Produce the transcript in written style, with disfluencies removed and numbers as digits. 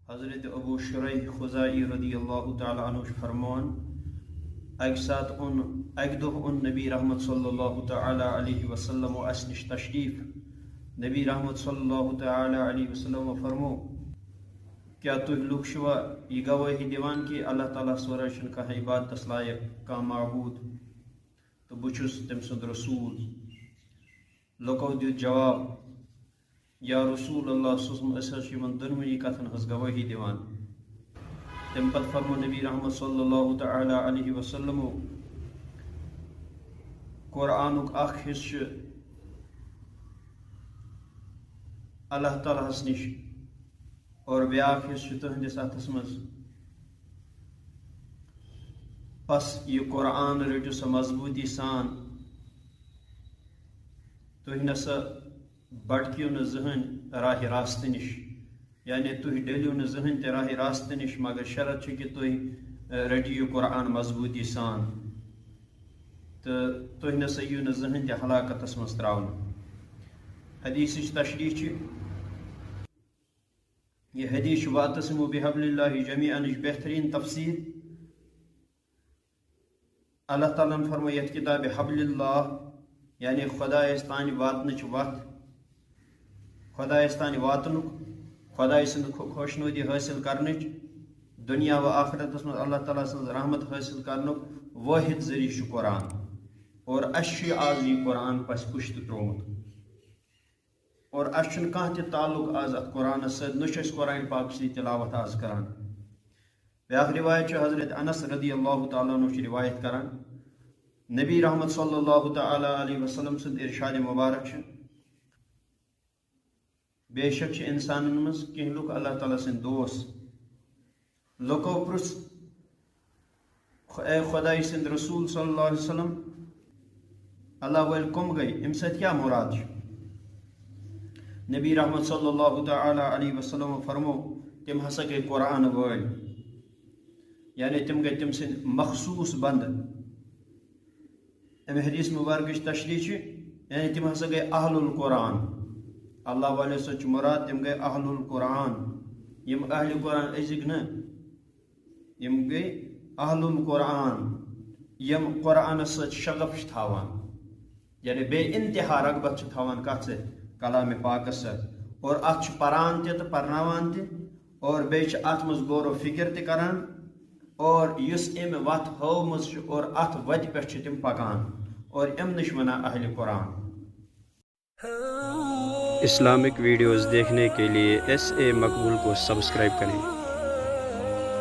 حضرت ابو شریح خزائی رضی اللہ تعالی عنہ فرمان اک دہ ان نبی رحمت صلی اللہ تعالی علیہ وسلم و اس نش تشریف نبی رحمت صلی اللہ تعالی علیہ وسلم فرمو کیا تھی لوگ شوا یہ گواہی دیوان کہ اللہ تعالیٰ سورہ چھن کھانا عبادت لائق کھانا معبود تو بچس تم سند رسول لوکو دیت جواب یا رسول اللہ صلی اللہ دنونی کتن ہز گواہی دیوان تم پت فرمو نبی رحمت صلی اللہ تعالی علیہ وسلم قرآنک اخ حصہ اللہ تعالیٰ نش اور بیاکھ حصہ تہندس اتھس مز پس یہ قرآن رٹو سا مضبوطی سان تھی نسا بٹکیو نا زہن راہ راست نش یعنی تھی ڈلیو نا زہن تہ راہ راست نش مگر شرط کہ تھی رٹیو قرآن مضبوطی سان تو تھی نسا یو نا زہن تہ ہلاکتس مز تراؤن حدیث تشریح یہ حدیث واعتصموا بحبل اللہ جمیعا بہترین تفسیر اللہ تعالیٰ نے فرمایا یت کتاب حبل اللہ یعنی خدا تان واتنچ وت خدا تان واتنک خدا سند خوشنودی حاصل کرنچ دنیا و آخرتس مز اللہ تعالیٰ سن رحمت حاصل کرنک واحد ذریعہ قرآن اور اس آز یہ قرآن پس پشت ترومت اور اس کھانا تہ تعلق آز ات قرآن س قرآن پاک سی تلاوت آز کران بیاکھ روایت حضرت انس رضی اللہ تعالیٰ عنہ روایت کران نبی رحمت صلی اللہ تعالی علیہ وسلم سند ارشاد مبارک بے شک انسان مز کہیں لوگ اللہ تعالیٰ سند دوست لوکو پرس اے خدائی سند رسول صلی اللہ علیہ وسلم اللہ ول کم گئی ام ست کیا مراد نبی رحمت صلی اللہ تعالی علیہ وسلم فرمو تم ہسا گئی قرآن ول یعنی تم گئی تم سند مخصوص بند ام حدیث مبارک تشریح یعنی تم ہسا گئی اہل القرآن اللہ والے سچ مراد تم گئی اہل القرآن یم اہل قرآن ازگ نا یم گئی اہل القرآن یم قرآن سچ شغف تھاوان یعنی بے انتہا رغبت تھاوان کت سے کلام پاک اور ات پران تہ پرناوان تہ اور بیچ ات مز غور و فکر تہ کران اور یس ام وت ہومز اور ات وت پہ تم پکان اور ام نش ونان اہل قرآن اسلامک ویڈیوز دیکھنے کے لیے SA مقبول کو سبسکرائب کریں۔